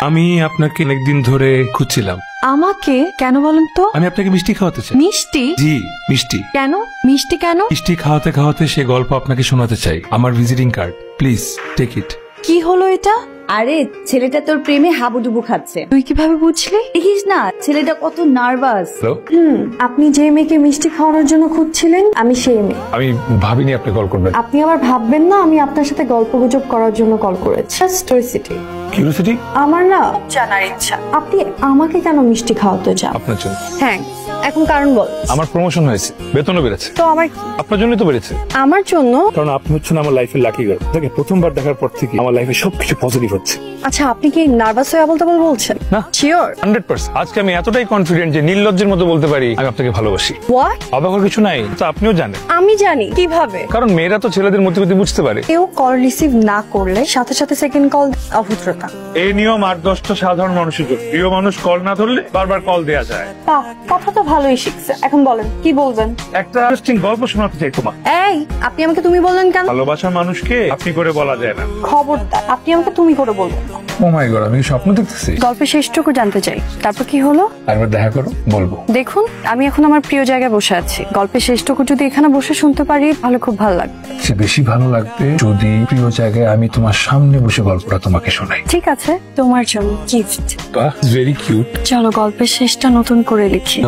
আমি আপনাকে অনেকদিন ধরে খুঁজছিলাম। আমাকে কেন বলেন তো? আমি আপনাকে মিষ্টি খাওয়াতে চাই। মিষ্টি? জি মিষ্টি। কেন মিষ্টি কেন? মিষ্টি খাওয়াতে খাওয়াতে সে গল্প আপনাকে শোনাতে চাই। আমার visiting card, please take it. কি হলো এটা? আরে ছেলেটা তোর প্রেমে হাবুডুবু খাচ্ছে। তুই কিভাবে বুঝলি? দেখিস না ছেলেটা কত নার্ভাস। হ্যালো, আপনি যে মেয়েকে মিষ্টি খাওয়ানোর জন্য খুঁজছিলেন আমি সেই মেয়ে। আমি ভাবিনি আপনি কল করবেন। আপনি আবার ভাববেন না আমি আপনার সাথে গল্পগুজব করার জন্য কল করেছি। কিউরিওসিটি। কিউরিওসিটি? আমার না জানার ইচ্ছা আপনি আমাকে কেন মিষ্টি খাওয়াতে চান? আপনার জন্য। হ্যাঁ, এখন কারণ বল। আমার প্রমোশন হয়েছে, বেতনও বেড়েছে। তো আমার আপনার জন্যই তো বেড়েছে। আমার জন্য? কারণ আপনি হচ্ছেন আমার লাইফের লাকি গার্ল। দেখে প্রথমবার দেখার পর থেকে আমার লাইফে সবকিছু পজিটিভ হচ্ছে। আচ্ছা, আপনি কি নার্ভাস হয়ে বলতে বলছেন? না, শিওর? 100%। আজকে আমি এতটাই কনফিডেন্ট যে নির্লজ্জের মতো বলতে পারি আমি আপনাকে ভালোবাসি। হোয়াট? অবাক হওয়ার কিছু নাই, তো আপনিও জানেন। আমি জানি কিভাবে? কারণ মেয়েরা তো ছেলেদের মধ্যে বুঝতে পারে। কেউ কল রিসিভ না করলে সাথে সাথে সেকেন্ড কল অভদ্রতা। এই নিয়ম 8-10টা সাধারণ মানুষের জন্য। প্রিয় মানুষ কল না ধরলে বারবার কল দেয়া যায়। বাহ, কথা তো ভালোই শিখছে। এখন বলেন কি বলবেন? একটা ইন্টারেস্টিং গল্প শোনাতে চাই তোমার। এই, আপনি আমাকে তুমি বললেন কেন? ভালোবাসার মানুষকে আপনি করে বলা যায় না। খবরদার, আপনি আমাকে তুমি করে বলবেন না। ও মাই গড, আমি স্বপ্ন দেখতেছি। গল্পের শেষটুকু জানতে চাই, তারপর কি হলো? একবার দেখা করো, বলবো। দেখুন, আমি এখন আমার প্রিয় জায়গায় বসে আছি। গল্পের শেষটুকু যদি এখানে বসে শুনতে পারি তাহলে খুব ভালো লাগবে। সে বেশি ভালো লাগবে যদি প্রিয় জায়গায় আমি তোমার সামনে বসে গল্পটা তোমাকে শোনাই। ঠিক আছে, তোমার জন্য গিফট। বাহ, ভেরি কিউট। চলো গল্পের শেষটা নতুন করে লিখি।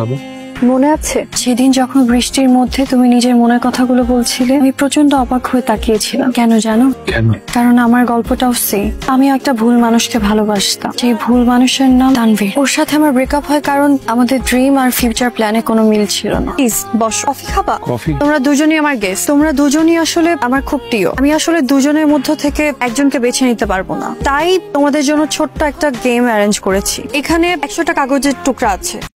মনে আছে সেদিন যখন বৃষ্টির মধ্যে তুমি নিজের মনের কথাগুলো বলছিলে? আমি প্রচন্ড অবাক হয়ে তাকিয়েছিলাম। কেন জানো? কেন? কারণ আমার গল্পটাও সেম। আমি একটা ভুল মানুষকে ভালোবাসতাম। সেই ভুল মানুষের নাম তানভীর। ওর সাথে আমার ব্রেকআপ হয় কারণ আমাদের ড্রিম আর ফিউচার প্ল্যানে কোনো মিল ছিল না। প্লিজ বসো, কফি খাবা? কফি? তোমরা দুজনই আমার গেস্ট। তোমরা দুজনই আসলে আমার খুব প্রিয়। আমি আসলে দুজনের মধ্য থেকে একজনকে বেছে নিতে পারবো না, তাই তোমাদের জন্য ছোট্ট একটা গেম অ্যারেঞ্জ করেছি। এখানে 100টা কাগজের টুকরা আছে।